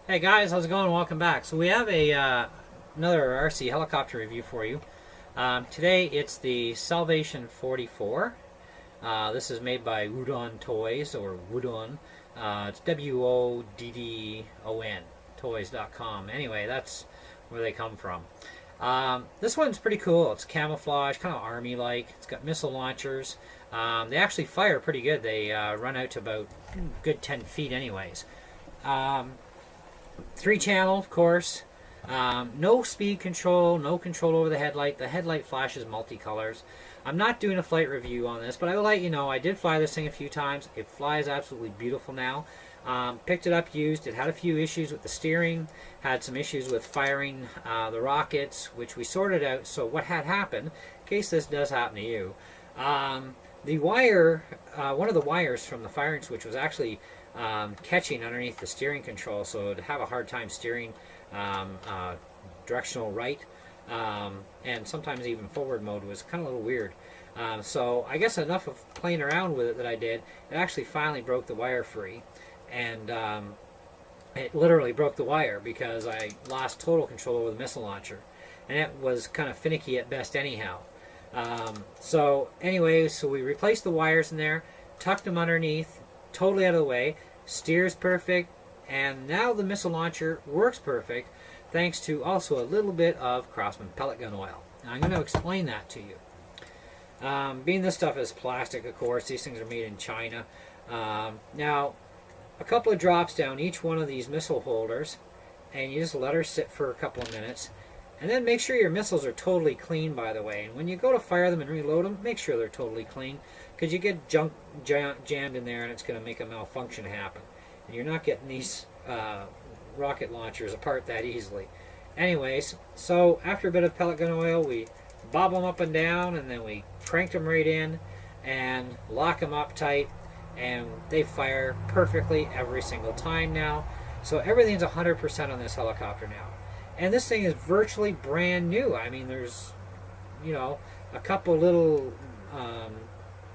Hey guys, how's it going? Welcome back. So we have another RC helicopter review for you. Today it's the Salvation 44. This is made by Wudon Toys, or Wudon. It's Woddon, toys.com. Anyway, that's where they come from. This one's pretty cool. It's camouflage, kind of army-like. It's got missile launchers. They actually fire pretty good. They run out to about good 10 feet anyways. 3-channel, of course. No speed control, no control over the headlight. The headlight flashes multicolors. I'm not doing a flight review on this, but I will let you know I did fly this thing a few times. It flies absolutely beautiful now. Picked it up used. It had a few issues with the steering, had some issues with firing the rockets, which we sorted out. So what had happened, in case this does happen to you, the wire, one of the wires from the firing switch was actually catching underneath the steering control, so it'd have a hard time steering directional right, and sometimes even forward mode was kind of a little weird. So I guess enough of playing around with it that I did, it actually finally broke the wire free, and it literally broke the wire because I lost total control over the missile launcher, and it was kind of finicky at best anyhow. So anyway, so we replaced the wires in there, tucked them underneath, totally out of the way, steers perfect, and now the missile launcher works perfect thanks to also a little bit of Craftsman pellet gun oil. Now I'm going to explain that to you. Being this stuff is plastic, of course, these things are made in China. Now, a couple of drops down each one of these missile holders, and you just let her sit for a couple of minutes. And then make sure your missiles are totally clean, by the way. And when you go to fire them and reload them, make sure they're totally clean, because you get junk jammed in there and it's going to make a malfunction happen. And you're not getting these rocket launchers apart that easily. Anyways, so after a bit of pellet gun oil, we bob them up and down, and then we crank them right in and lock them up tight, and they fire perfectly every single time now. So everything's 100% on this helicopter now. And this thing is virtually brand new. I mean, there's, a couple little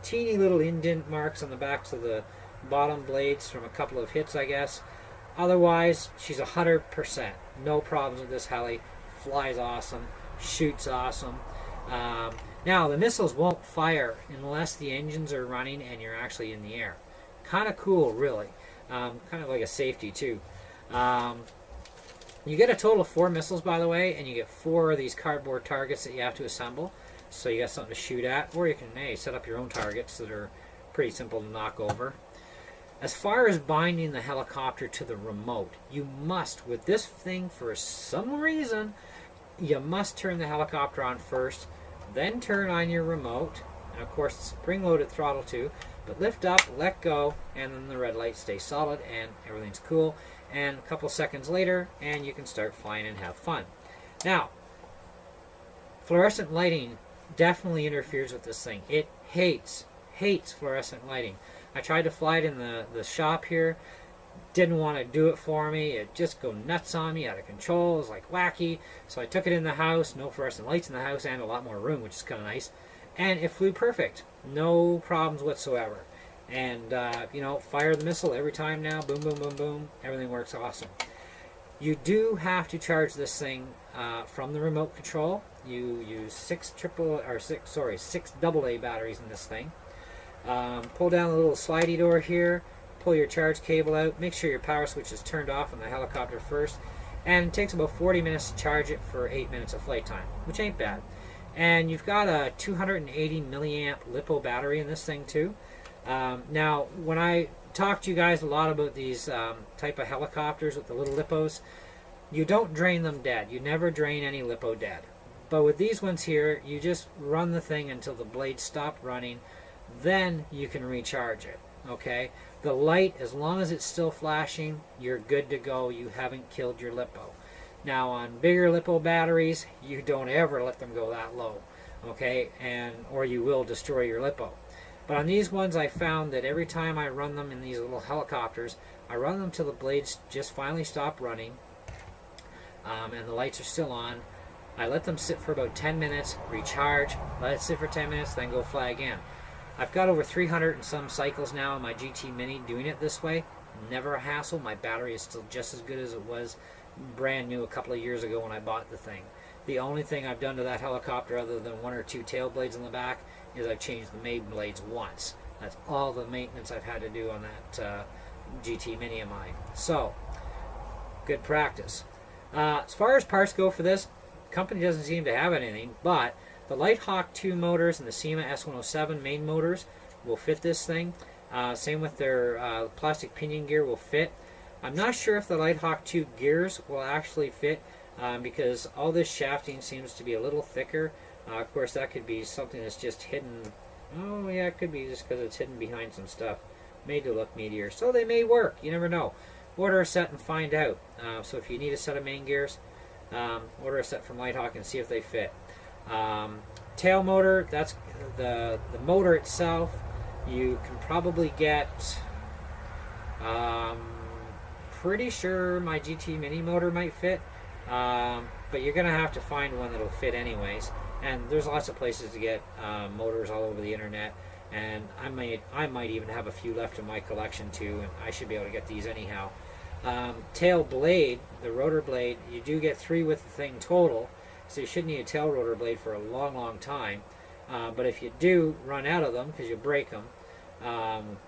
teeny little indent marks on the backs of the bottom blades from a couple of hits, I guess. Otherwise, she's 100%. No problems with this heli. Flies awesome. Shoots awesome. Now, the missiles won't fire unless the engines are running and you're actually in the air. Kind of cool, really. Kind of like a safety, too. You get a total of 4 missiles, by the way, and you get 4 of these cardboard targets that you have to assemble. So you got something to shoot at, or you can set up your own targets that are pretty simple to knock over. As far as binding the helicopter to the remote, you must, with this thing, for some reason, you must turn the helicopter on first, then turn on your remote, and of course spring-loaded throttle too, but lift up, let go, and then the red light stays solid, and everything's cool. And a couple seconds later, and you can start flying and have fun. Now, fluorescent lighting definitely interferes with this thing. It hates fluorescent lighting. I tried to fly it in the shop here. Didn't want to do it for me. It just go nuts on me, out of control. It was like wacky. So I took it in the house. No fluorescent lights in the house, and a lot more room, which is kind of nice. And it flew perfect. No problems whatsoever. And, fire the missile every time now. Boom, boom, boom, boom. Everything works awesome. You do have to charge this thing from the remote control. You use 6 AA batteries in this thing. Pull down the little slidey door here. Pull your charge cable out. Make sure your power switch is turned off on the helicopter first. And it takes about 40 minutes to charge it for 8 minutes of flight time, which ain't bad. And you've got a 280 milliamp LiPo battery in this thing too. Now, when I talk to you guys a lot about these type of helicopters with the little LiPos, you don't drain them dead. You never drain any LiPo dead. But with these ones here, you just run the thing until the blades stop running. Then you can recharge it. Okay? The light, as long as it's still flashing, you're good to go. You haven't killed your LiPo. Now, on bigger LiPo batteries, you don't ever let them go that low. Okay? Or you will destroy your LiPo. But on these ones, I found that every time I run them in these little helicopters, I run them till the blades just finally stop running, and the lights are still on. I let them sit for about 10 minutes, recharge, let it sit for 10 minutes, then go fly again. I've got over 300 and some cycles now on my GT Mini doing it this way. never a hassle. My battery is still just as good as it was brand new a couple of years ago when I bought the thing. The only thing I've done to that helicopter, other than 1 or 2 tail blades in the back, is I've changed the main blades once. That's all the maintenance I've had to do on that GT Mini of mine. So, good practice. As far as parts go for this, the company doesn't seem to have anything, but the Lighthawk 2 motors and the SEMA S107 main motors will fit this thing. Same with their plastic pinion gear will fit. I'm not sure if the Lighthawk 2 gears will actually fit because all this shafting seems to be a little thicker. Of course, that could be something that's just hidden. Oh, yeah, it could be just because it's hidden behind some stuff made to look meatier. So they may work. You never know. Order a set and find out. So if you need a set of main gears, order a set from Lighthawk and see if they fit. Tail motor, that's the motor itself. You can probably get, pretty sure my GT Mini motor might fit, but you're going to have to find one that'll fit anyways. And there's lots of places to get motors all over the internet, and I might even have a few left in my collection too, and I should be able to get these anyhow. Tail blade, the rotor blade, you do get 3 with the thing total, so you should need a tail rotor blade for a long time. But if you do run out of them, because you break them, I'm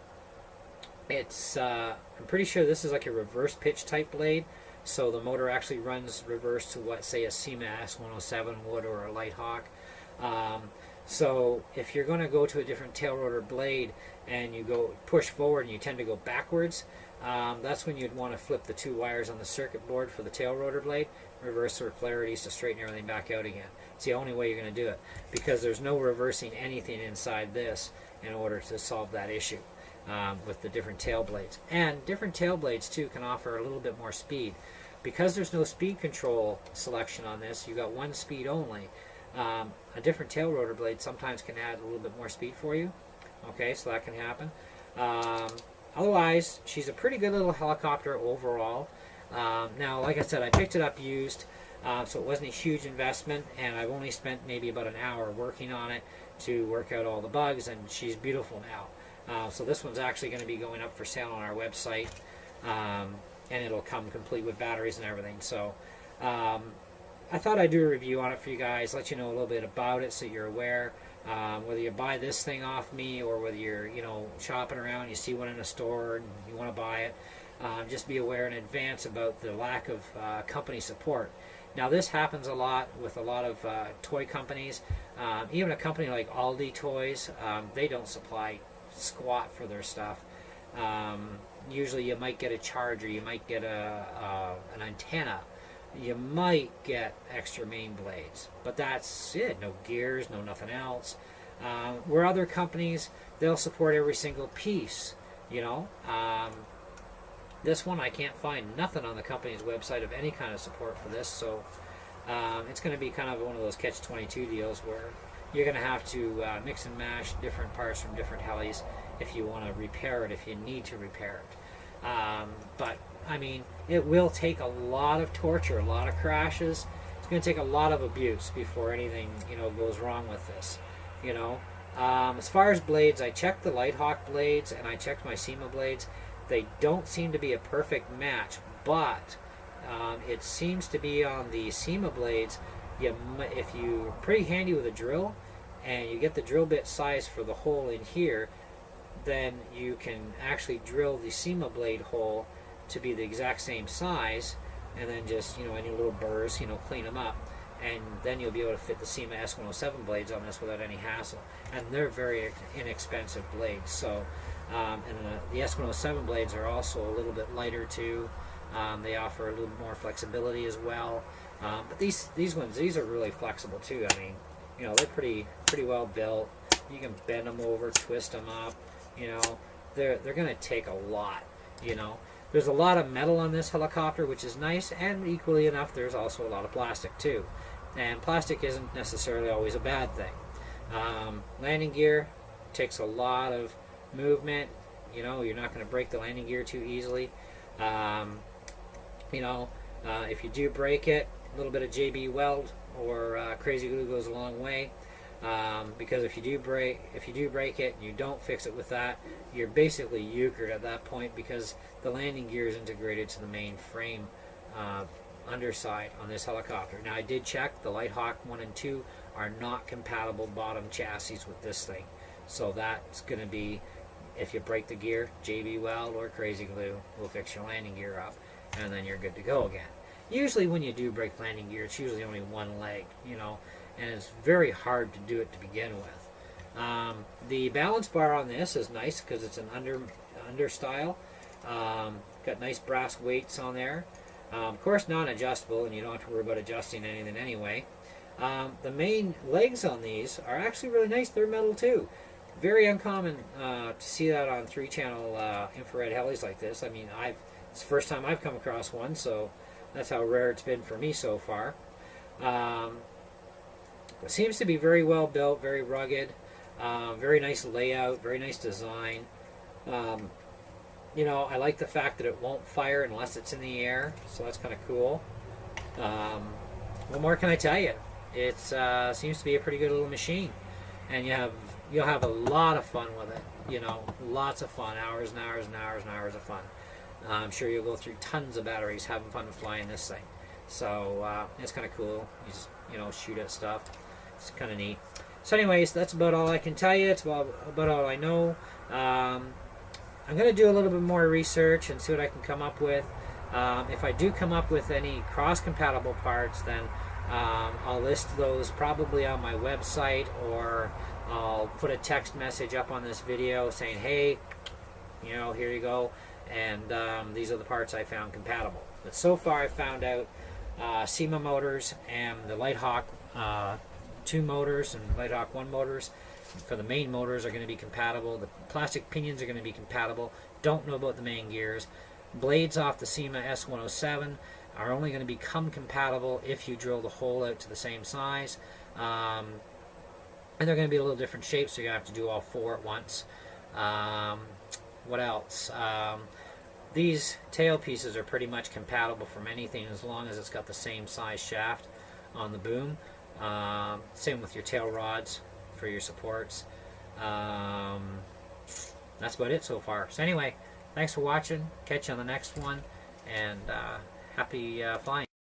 pretty sure this is like a reverse pitch type blade, so the motor actually runs reverse to what, say, a SEMA S107 would, or a Lighthawk. So if you're going to go to a different tail rotor blade and you go push forward and you tend to go backwards, that's when you'd want to flip the 2 wires on the circuit board for the tail rotor blade, reverse their polarities to straighten everything back out again. It's the only way you're going to do it, because there's no reversing anything inside this in order to solve that issue with the different tail blades. And different tail blades too can offer a little bit more speed. Because there's no speed control selection on this, you got 1 speed only. A different tail rotor blade sometimes can add a little bit more speed for you. Okay, so that can happen. Otherwise, she's a pretty good little helicopter overall. Now, like I said, I picked it up used, so it wasn't a huge investment, and I've only spent maybe about an hour working on it to work out all the bugs, and she's beautiful now. So this one's actually going to be going up for sale on our website, and it'll come complete with batteries and everything. So I thought I'd do a review on it for you guys, let you know a little bit about it so you're aware. Whether you buy this thing off me or whether you're shopping around, you see one in a store and you want to buy it, just be aware in advance about the lack of company support. Now this happens a lot with a lot of toy companies. Even a company like Aldi Toys, they don't supply squat for their stuff. Usually you might get a charger, you might get an antenna, you might get extra main blades, but that's it. No gears, no nothing else. Where other companies, they'll support every single piece. This one I can't find nothing on the company's website of any kind of support for this, so it's going to be kind of one of those catch-22 deals where you're going to have to mix and mash different parts from different helis if you want to repair it, if you need to repair it. But I mean, it will take a lot of torture, a lot of crashes. It's going to take a lot of abuse before anything goes wrong with this. As far as blades, I checked the Lighthawk blades and I checked my SEMA blades. They don't seem to be a perfect match, but it seems to be on the SEMA blades. If you're pretty handy with a drill and you get the drill bit size for the hole in here, then you can actually drill the SEMA blade hole to be the exact same size, and then just any little burrs clean them up, and then you'll be able to fit the SEMA S107 blades on this without any hassle. And they're very inexpensive blades. So and the S107 blades are also a little bit lighter too. They offer a little more flexibility as well. But these ones, these are really flexible too. I mean, they're pretty well built. You can bend them over, twist them up. They're going to take a lot. There's a lot of metal on this helicopter, which is nice, and equally enough, there's also a lot of plastic too. And plastic isn't necessarily always a bad thing. Landing gear takes a lot of movement. You're not going to break the landing gear too easily. If you do break it, a little bit of JB Weld or Crazy Glue goes a long way. Because if you do break it and you don't fix it with that, you're basically euchred at that point, because the landing gear is integrated to the main frame underside on this helicopter. Now, I did check, the Lighthawk 1 and 2 are not compatible bottom chassis with this thing, so that's going to be, if you break the gear, JB Weld or Crazy Glue will fix your landing gear up, and then you're good to go again. Usually when you do break landing gear, it's usually only one leg, you know, and it's very hard to do it to begin with. The balance bar on this is nice because it's an under style. Got nice brass weights on there. Of course, non-adjustable, and you don't have to worry about adjusting anything anyway. The main legs on these are actually really nice. They're metal too. Very uncommon to see that on 3-channel infrared helis like this. I mean, it's the first time I've come across one, so that's how rare it's been for me so far. It seems to be very well built, very rugged, very nice layout, very nice design. You know, I like the fact that it won't fire unless it's in the air, so that's kind of cool. What more can I tell you? It seems to be a pretty good little machine, and you'll have a lot of fun with it. You know, lots of fun, hours and hours and hours and hours of fun. I'm sure you'll go through tons of batteries having fun flying this thing. So it's kind of cool. You just, you know, shoot at stuff. It's kind of neat. So anyways, that's about all I can tell you. It's about all I know. I'm going to do a little bit more research and see what I can come up with. If I do come up with any cross-compatible parts, then I'll list those probably on my website, or I'll put a text message up on this video saying, hey, you know, here you go, and these are the parts I found compatible. But so far I've found out SEMA motors and the Lighthawk 2 motors and Lighthawk 1 motors for the main motors are going to be compatible. The plastic pinions are going to be compatible. Don't know about the main gears. Blades off the SEMA S107 are only going to become compatible if you drill the hole out to the same size. And they're going to be a little different shapes, so you're going to have to do all 4 at once. What else? These tail pieces are pretty much compatible from anything as long as it's got the same size shaft on the boom. Same with your tail rods for your supports. That's about it so far. So anyway, thanks for watching. Catch you on the next one, and happy flying.